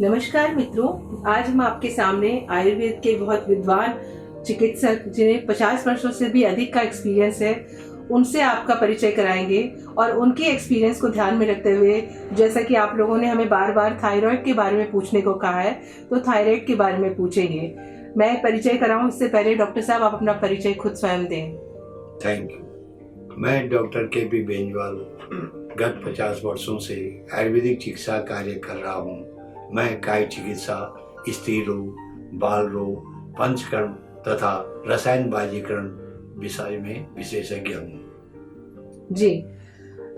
नमस्कार मित्रों, आज हम आपके सामने आयुर्वेद के बहुत विद्वान चिकित्सक जिन्हें 50 वर्षों से भी अधिक का एक्सपीरियंस है, उनसे आपका परिचय कराएंगे और उनके एक्सपीरियंस को ध्यान में रखते हुए, जैसा कि आप लोगों ने हमें बार बार थायराइड के बारे में पूछने को कहा है, तो थायराइड के बारे में पूछेंगे। मैं परिचय कराऊं इससे पहले डॉक्टर साहब आप अपना परिचय खुद स्वयं दें। Thank you. मैं डॉक्टर के.पी. बेंजवाल गत 50 वर्षों से आयुर्वेदिक चिकित्सा कार्य कर रहा हूँ। मैं काय चिकित्सा, स्त्री रोग, बाल रोग, पंचकर्म तथा रसायन बाजीकरण विषय में विशेषज्ञ हूँ। जी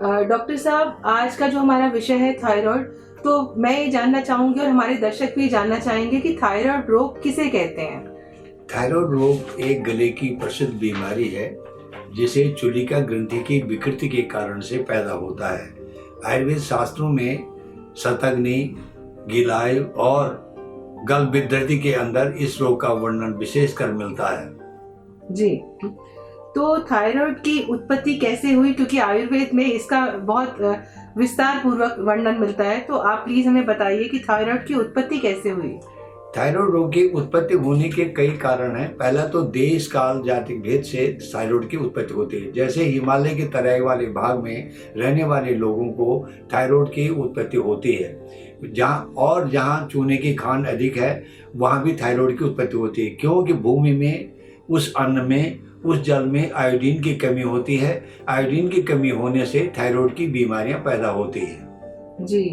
डॉक्टर साहब, आज का जो हमारा विषय है थायराइड, तो मैं ये जानना चाहूंगी और हमारे दर्शक भी जानना चाहेंगे कि थायराइड रोग किसे कहते हैं। थायराइड रोग एक गले की प्रसिद्ध बीमारी है जिसे चूलिका ग्रंथि की विकृति के कारण से पैदा होता है। आयुर्वेद शास्त्रों में शतग्नि, गिलायु और गलविद्धि के अंदर इस रोग का वर्णन विशेषकर मिलता है। जी, तो थायराइड की उत्पत्ति कैसे हुई, क्योंकि आयुर्वेद में इसका बहुत विस्तार पूर्वक वर्णन मिलता है, तो आप प्लीज हमें बताइए कि थायराइड की उत्पत्ति कैसे हुई। थायराइड रोग की उत्पत्ति होने के कई कारण हैं। पहला तो देश काल जाति भेद से थायराइड की उत्पत्ति होती है। जैसे हिमालय के तराई वाले भाग में रहने वाले लोगों को थायराइड की उत्पत्ति होती है। जहाँ चूने की खान अधिक है वहाँ भी थायराइड की उत्पत्ति होती है, क्योंकि भूमि में, उस अन्न में, उस जल में आयोडीन की कमी होती है। आयोडीन की कमी होने से थायराइड की बीमारियां पैदा होती हैं। जी,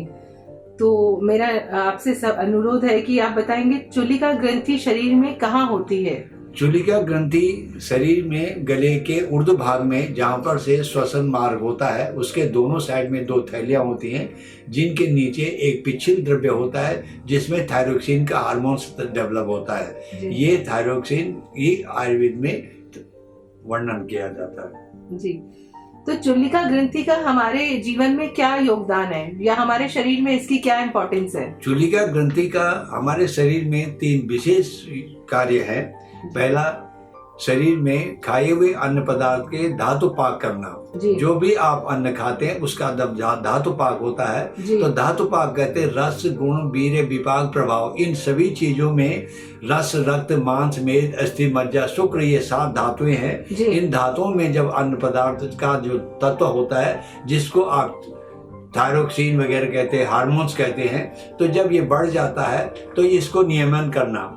तो मेरा आपसे सब अनुरोध है कि आप बताएंगे चूलिका ग्रंथि शरीर में कहाँ होती है। चूलिका ग्रंथि शरीर में गले के ऊर्ध्व भाग में, जहाँ पर से श्वसन मार्ग होता है, उसके दोनों साइड में 2 थैलियां होती हैं, जिनके नीचे एक पिच्छिल द्रव्य होता है जिसमें थायरोक्सिन का हार्मोन डेवलप होता है। ये थायरोक्सिन ही आयुर्वेद में वर्णन किया जाता है। जी, तो चूलिका ग्रंथि का हमारे जीवन में क्या योगदान है, या हमारे शरीर में इसकी क्या इम्पोर्टेंस है। चूलिका ग्रंथि का हमारे शरीर में 3 विशेष कार्य है। पहला, शरीर में खाए हुए अन्न पदार्थ के धातु पाक करना। जो भी आप अन्न खाते हैं उसका जब धातु पाक होता है तो धातु पाक कहते हैं रस, गुण, वीर्य, विपाक, प्रभाव। इन सभी चीजों में रस, रक्त, मांस, मेद, अस्थि, मज्जा, शुक्र, ये 7 धातुएं हैं। इन धातुओं में जब अन्न पदार्थ का जो तत्व होता है, जिसको आप थायरोक्सिन वगैरह कहते हैं, हार्मोन्स कहते हैं, तो जब ये बढ़ जाता है तो इसको नियमन करना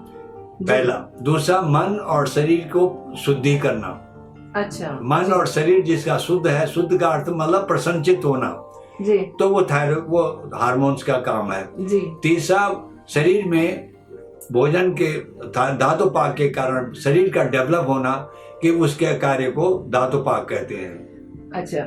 पहला। दूसरा, मन और शरीर को शुद्धि करना। अच्छा, मन और शरीर जिसका शुद्ध है, शुद्ध का अर्थ मतलब प्रसन्नचित्त होना, जी, तो वो हार्मोन्स का काम है। जी। तीसरा, शरीर में भोजन के धातु पाक के कारण शरीर का डेवलप होना, कि उसके कार्य को धातु पाक कहते हैं। अच्छा,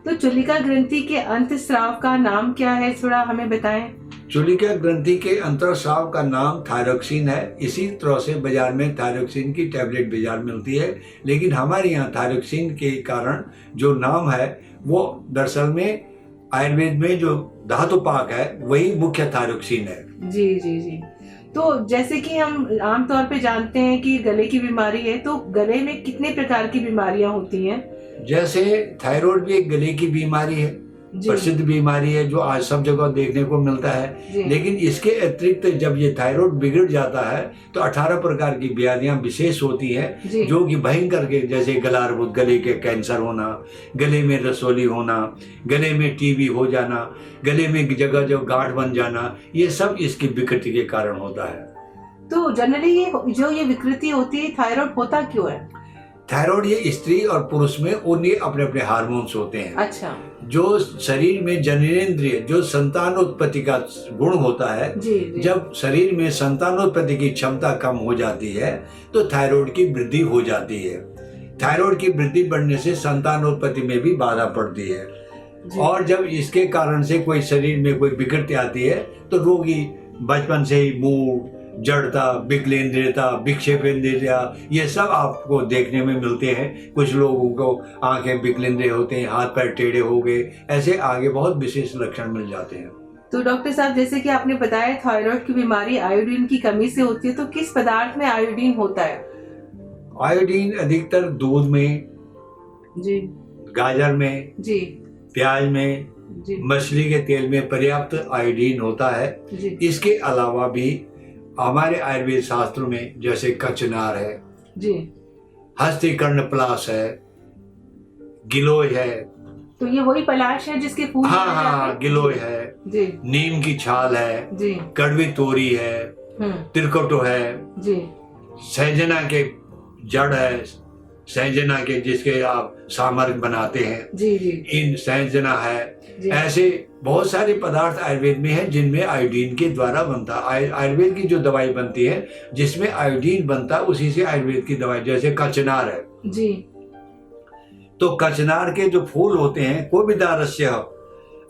तो चूलिका ग्रंथि के अंतःस्राव का नाम क्या है, थोड़ा हमें बताएं। चूलिका ग्रंथि के अंतःस्राव का नाम थायरोक्सिन है। इसी तरह से बाजार में थायरोक्सिन की टैबलेट बाजार मिलती है, लेकिन हमारे यहाँ थायरोक्सिन के कारण जो नाम है वो दरअसल में आयुर्वेद में जो धातु पाक है वही मुख्य थायरोक्सिन है। जी जी जी। तो जैसे कि हम आमतौर पे जानते हैं कि गले की बीमारी है, तो गले में कितने प्रकार की बीमारियां होती हैं। जैसे थायराइड भी एक गले की बीमारी है, प्रसिद्ध बीमारी है, जो आज सब जगह देखने को मिलता है। लेकिन इसके अतिरिक्त जब ये थायराइड बिगड़ जाता है तो 18 प्रकार की बीमारियां विशेष होती हैं, जो कि भयंकर के, जैसे गलार्बुद, गले के कैंसर होना, गले में रसोली होना, गले में टीबी हो जाना, गले में जगह जगह गांठ बन जाना, ये सब इसकी विकृति के कारण होता है। तो जनरली ये विकृति होती है, थायराइड होता क्यों है। थायराइड ये स्त्री और पुरुष में उनके अपने अपने हार्मोन्स होते हैं। अच्छा। जो शरीर में जननेंद्रिय, जो संतानोत्पत्ति का गुण होता है, जब शरीर में संतानोत्पत्ति की क्षमता कम हो जाती है तो थायराइड की वृद्धि हो जाती है। थायराइड की वृद्धि बढ़ने से संतानोत्पत्ति में भी बाधा पड़ती है, और जब इसके कारण से कोई शरीर में कोई विकृति आती है तो रोगी बचपन से ही मूड, जड़ता, विकलेंद्रियता, विक्षेपेंद्रियता, ये सब आपको देखने में मिलते हैं। कुछ लोगों को आंखें विकलेंद्रिय होते हैं, हाथ पैर टेढ़े हो गए, ऐसे आगे बहुत विशेष लक्षण मिल जाते हैं। तो डॉक्टर साहब, जैसे कि आपने बताया थायराइड की बीमारी आयोडीन की कमी से होती है, तो किस पदार्थ में आयोडीन होता है। आयोडीन अधिकतर दूध में, जी, गाजर में, जी, प्याज में, जी। मछली के तेल में पर्याप्त आयोडीन होता है। जी। इसके अलावा भी हमारे आयुर्वेद शास्त्रों में जैसे कचनार है जी, हस्तिकर्णप्लास है, गिलोय है। तो ये वही पलाश है जिसके फूल हाँ बनाए हाँ जाते हाँ, हैं? गिलोय है, जी नीम की छाल है, जी। कड़वी तोरी है, तिरकोटो है, जी सहजना के जड़ है, सहजना के जिसके आप सामर बनाते हैं, जी जी इन सहजना है। जी। ऐसे बहुत सारे पदार्थ आयुर्वेद में हैं जिनमें आयोडीन के द्वारा बनता है। आयुर्वेद की जो दवाई बनती है जिसमें आयोडीन बनता है उसी से आयुर्वेद की दवाई, जैसे कचनार है जी। तो कचनार के जो फूल होते हैं कोविदारस्य,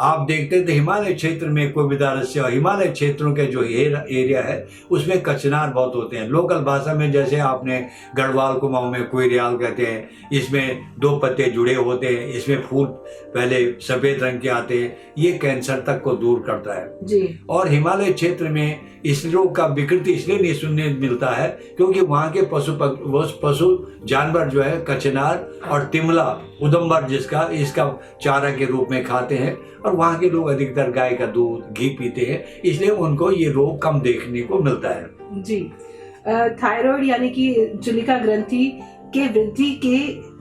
आप देखते थे हिमालय क्षेत्र में कोविदारस्य, हिमालय क्षेत्रों के जो एरिया है उसमें कचनार बहुत होते हैं। लोकल भाषा में जैसे आपने गढ़वाल कुमाऊं में कोयरियाल कहते हैं, इसमें 2 पत्ते जुड़े होते हैं, इसमें फूल पहले सफेद रंग के आते हैं, ये कैंसर तक को दूर करता है जी। और हिमालय क्षेत्र में इस रोग का विकृति इसलिए नहीं सुनने मिलता है क्योंकि वहाँ के पशु जानवर जो है कचनार और तिमला उदम्बर जिसका इसका चारा के रूप में खाते हैं और वहाँ के लोग अधिकतर गाय का दूध घी पीते हैं, इसलिए उनको ये रोग कम देखने को मिलता है। जी। थायराइड यानी कि चुलिका ग्रंथि के वृद्धि के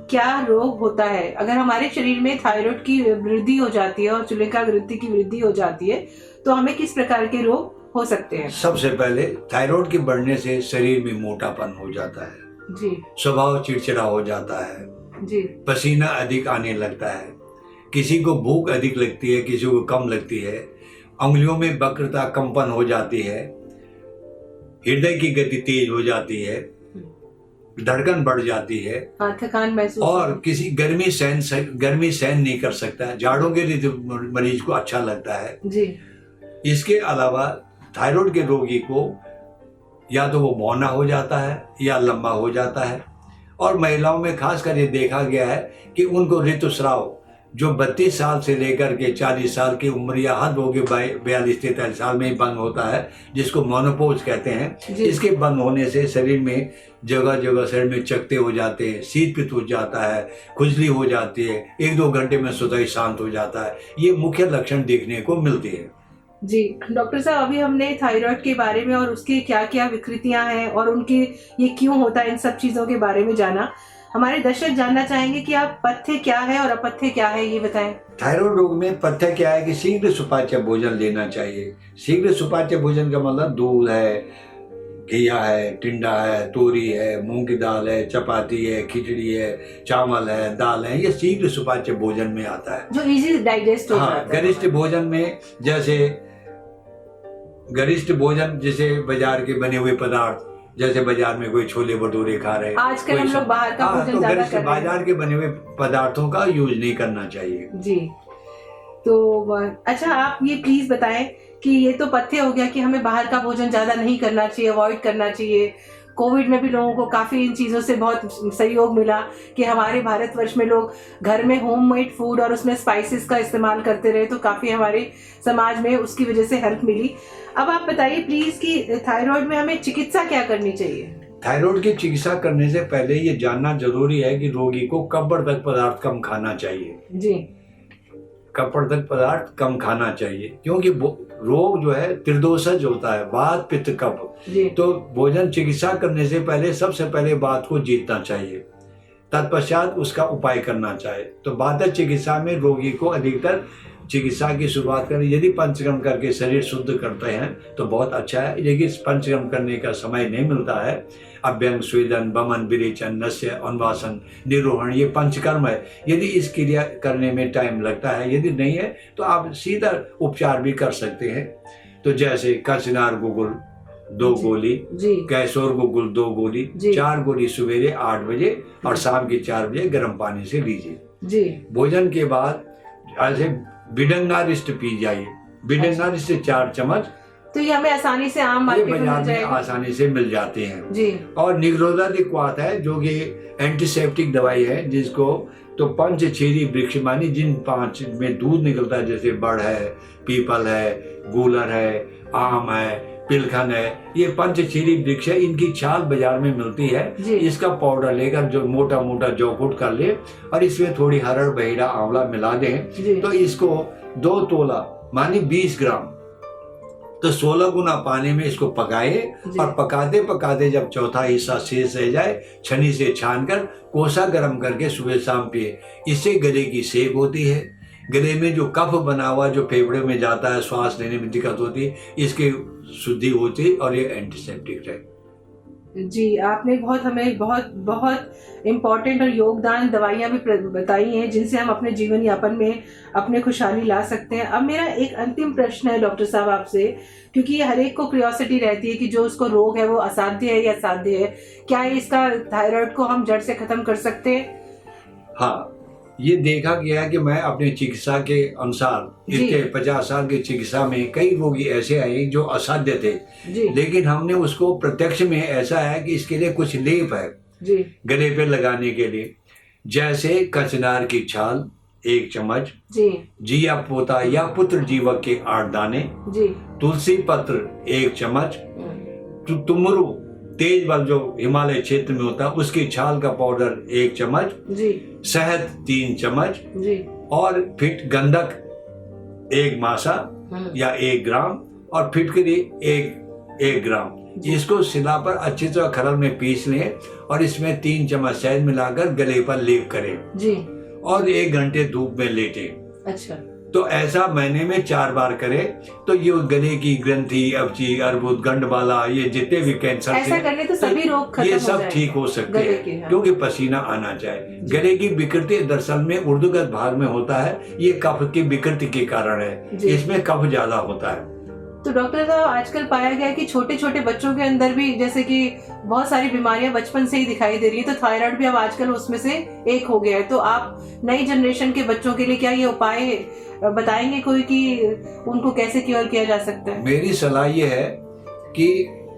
क्या रोग होता है? अगर हमारे शरीर में थायराइड की वृद्धि हो जाती है और चुलिका ग्रंथि की वृद्धि हो जाती है तो हमें किस प्रकार के रोग हो सकते हैं? सबसे पहले थायराइड के बढ़ने से शरीर में मोटापन हो जाता है जी। स्वभाव चिड़चिड़ा हो जाता है जी। पसीना अधिक आने लगता है, किसी को भूख अधिक लगती है, किसी को कम लगती है, उंगलियों में वक्रता कंपन हो जाती है, हृदय की गति तेज हो जाती है, धड़कन बढ़ जाती है, थकान महसूस और किसी गर्मी सहन नहीं कर सकता है। जाड़ों के ऋतु मरीज को अच्छा लगता है जी। इसके अलावा थायराइड के रोगी को या तो वो बौना हो जाता है या लंबा हो जाता है और महिलाओं में खासकर ये देखा गया है कि उनको ऋतुस्राव जो 32 साल से लेकर के 40 साल की उम्र या हद होगी 42-43 साल में ही बंद होता है, जिसको मोनोपोज कहते हैं। इसके बंद होने से शरीर में जगह जगह शरीर में चकते हो जाते हैं, शीत पित्त हो जाता है, खुजली हो जाती है, 1-2 घंटे में स्वतः ही शांत हो जाता है। ये मुख्य लक्षण देखने को मिलते हैं। जी डॉक्टर साहब, अभी हमने थायराइड के बारे में और उसकी क्या क्या विकृतियां हैं और उनके ये क्यों होता है इन सब चीज़ों के बारे में जाना। हमारे दर्शक जानना चाहेंगे कि आप पथ्य क्या है और अपथ्य क्या है, ये बताएं। थायराइड रोग में पथ्य क्या है कि शीघ्र सुपाच्य भोजन लेना चाहिए। शीघ्र सुपाच्य भोजन का मतलब दूध है, घिया है, टिंडा है, तोरी है, मूंग की दाल है, चपाती है, खिचड़ी है, चावल है, दाल है, ये शीघ्र सुपाच्य भोजन में आता है, जो इजी डाइजेस्ट हो जाता है। गरिष्ठ भोजन में जैसे गरिष्ठ भोजन जैसे बाजार के बने हुए पदार्थ, जैसे बाजार में कोई छोले भटूरे खा रहे हैं, आजकल हम लोग बाहर का भोजन ज्यादा कर रहे हैं। बाजार के बने हुए पदार्थों का यूज नहीं करना चाहिए। जी। तो अच्छा, आप ये प्लीज बताएं कि ये तो पथ्य हो गया कि हमें बाहर का भोजन ज्यादा नहीं करना चाहिए, अवॉइड करना चाहिए। कोविड में भी लोगों को काफ़ी इन चीज़ों से बहुत सहयोग मिला कि हमारे भारतवर्ष में लोग घर में होममेड फूड और उसमें स्पाइसेस का इस्तेमाल करते रहे, तो काफ़ी हमारे समाज में उसकी वजह से हेल्प मिली। अब आप बताइए प्लीज़ कि थायराइड में हमें चिकित्सा क्या करनी चाहिए? थायराइड की चिकित्सा करने से पहले ये जानना जरूरी है कि रोगी को कब्बरदक पदार्थ कम खाना चाहिए। जी। कब्बरदक पदार्थ कम खाना चाहिए क्योंकि रोग जो है त्रिदोषज होता है, वात पित्त कफ। तो भोजन चिकित्सा करने से पहले सबसे पहले बात को जीतना चाहिए, तत्पश्चात उसका उपाय करना चाहिए। तो वात चिकित्सा में रोगी को अधिकतर चिकित्सा की शुरुआत करें। यदि पंचकर्म करके शरीर शुद्ध करते हैं तो बहुत अच्छा है, लेकिन पंचकर्म करने का समय नहीं मिलता है। अभ्यंग, स्वेदन, बमन, विरेचन, नस्य, अनुवासन, निरोहण, ये पंचकर्म है। यदि इस क्रिया करने में टाइम लगता है, यदि नहीं है तो आप सीधा उपचार भी कर सकते हैं। तो जैसे कचनार गुगुल 2 गोली, कैसोर गुगुल 2 गोली, 4 गोली सवेरे 8 बजे और शाम के 4 बजे गर्म पानी से लीजिए। भोजन के बाद ऐसे बिडंगारिष्ट पी जाइए। बिडंगारिष्ट 4 चम्मच। तो ये हमें आसानी से आम मार्केट में बाजार में आसानी से मिल जाते हैं जी। और निग्रोधादिक्वात है जो कि एंटीसेप्टिक दवाई है, जिसको तो पंचचेरी वृक्ष मानी जिन 5 में दूध निकलता है, जैसे बड़ है, पीपल है, गूलर है, आम है, पिलखन है, ये पंचशीली वृक्ष है, इनकी छाल बाजार में मिलती है। इसका पाउडर लेकर जो मोटा मोटा जौकुट कर ले और इसमें थोड़ी हरड़ बहेड़ा आंवला मिला दें, तो इसको 2 तोला मानी 20 ग्राम, तो 16 गुना पानी में इसको पकाए और पकाते पकाते जब चौथा हिस्सा शेष रह जाए, छन्नी से छानकर कोसा गर्म करके सुबह शाम पिए। इससे गले की सेक होती है, गले में जो कफ बना हुआ जो फेफड़े में जाता है, श्वास लेने में दिक्कत होती है, इसकी शुद्धि होती है और ये एंटीसेप्टिक है। जी, आपने हमें बहुत इम्पोर्टेंट और योगदान दवाइयाँ भी बताई हैं जिनसे हम अपने जीवन यापन में अपने खुशहाली ला सकते हैं। अब मेरा एक अंतिम प्रश्न है डॉक्टर साहब आपसे, क्योंकि हर एक को क्यूरियोसिटी रहती है कि जो उसको रोग है वो असाध्य है या साध्य है। क्या इसका थायराइड को हम जड़ से खत्म कर सकते हैं? हाँ, ये देखा गया है कि मैं अपनी चिकित्सा के अनुसार इसके 50 साल की चिकित्सा में कई रोगी ऐसे आए जो असाध्य थे, लेकिन हमने उसको प्रत्यक्ष में ऐसा है कि इसके लिए कुछ लेप है गले पे लगाने के लिए, जैसे कचनार की छाल 1 चम्मच, जिया पोता या पुत्र जीवक के 8 दाने, तुलसी पत्र 1 चम्मच, तुमरू तेज बल जो हिमालय क्षेत्र में होता है उसकी छाल का पाउडर 1 चम्मच, शहद 3 चम्मच, और फिट गंधक 1 मासा या 1 ग्राम, और फिटकरी 1 ग्राम। इसको शिला पर अच्छी तरह खरल में पीस लें और इसमें 3 चम्मच शहद मिलाकर गले पर लेप करें और 1 घंटे धूप में लेटें। अच्छा, तो ऐसा महीने में 4 बार करें तो ये गले की ग्रंथि, अपची, अर्बुद, गंडबाला, ये जितने भी कैंसर ऐसा करने तो सभी रोग खत्म ये सब ठीक हो सकते हैं, क्योंकि पसीना आना चाहिए। गले की विकृति दरअसल में ऊर्ध्वगत भाग में होता है, ये कफ की विकृति के कारण है, इसमें कफ ज्यादा होता है। तो डॉक्टर साहब, आजकल पाया गया है कि छोटे छोटे बच्चों के अंदर भी जैसे कि बहुत सारी बीमारियां बचपन से ही दिखाई दे रही है, तो थायराइड भी अब आजकल उसमें से एक हो गया है। तो आप नई जनरेशन के बच्चों के लिए क्या ये उपाय बताएंगे कोई कि उनको कैसे क्योर किया जा सकता है? मेरी सलाह ये है कि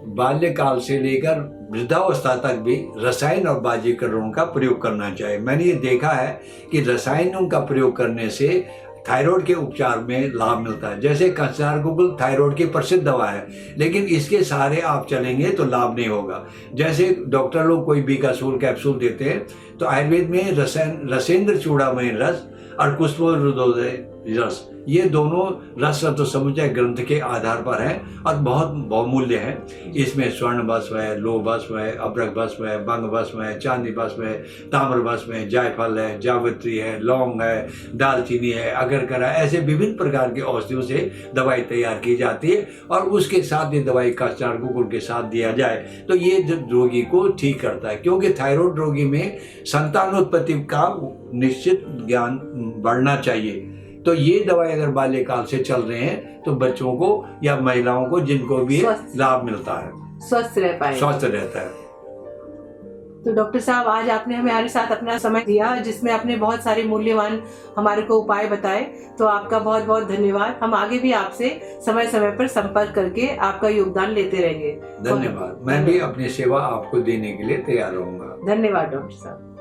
बाल्यकाल से लेकर वृद्धावस्था तक भी रसायन और बाजीकरणों का प्रयोग करना चाहिए। मैंने ये देखा है कि रसायनों का प्रयोग करने से थायराइड के उपचार में लाभ मिलता है। जैसे कचनार गुगुल थायराइड की प्रसिद्ध दवा है, लेकिन इसके सहारे आप चलेंगे तो लाभ नहीं होगा। जैसे डॉक्टर लोग कोई बीकासूल कैप्सूल देते हैं, तो आयुर्वेद में रसेंद्र चूड़ामणि रस और कुष्ठरोधक रस, ये दोनों रस तो समुचय ग्रंथ के आधार पर है और बहुत बहुमूल्य है। इसमें स्वर्ण भस्म है, लोह भस्म है, अभ्रक भस्म है, भंग भस्म है, चांदी भस्म है, ताम्र भस्म है, जायफल है, जावित्री है, लौंग है, दालचीनी है, अगरकरा, ऐसे विभिन्न प्रकार की औषधियों से दवाई तैयार की जाती है और उसके साथ ये दवाई कचनार गुगुल के साथ दिया जाए तो ये रोगी को ठीक करता है। क्योंकि थायराइड रोगी में संतानोत्पत्ति का निश्चित ज्ञान बढ़ना चाहिए, तो ये दवाई अगर बाल्यकाल से चल रहे हैं तो बच्चों को या महिलाओं को जिनको भी लाभ मिलता है, स्वस्थ रहता है। तो डॉक्टर साहब, आज आपने हमारे साथ अपना समय दिया जिसमें आपने बहुत सारे मूल्यवान हमारे को उपाय बताए, तो आपका बहुत बहुत धन्यवाद। हम आगे भी आपसे समय समय पर संपर्क करके आपका योगदान लेते रहेंगे। धन्यवाद। मैं भी अपनी सेवा आपको देने के लिए तैयार रहूंगा। धन्यवाद डॉक्टर साहब।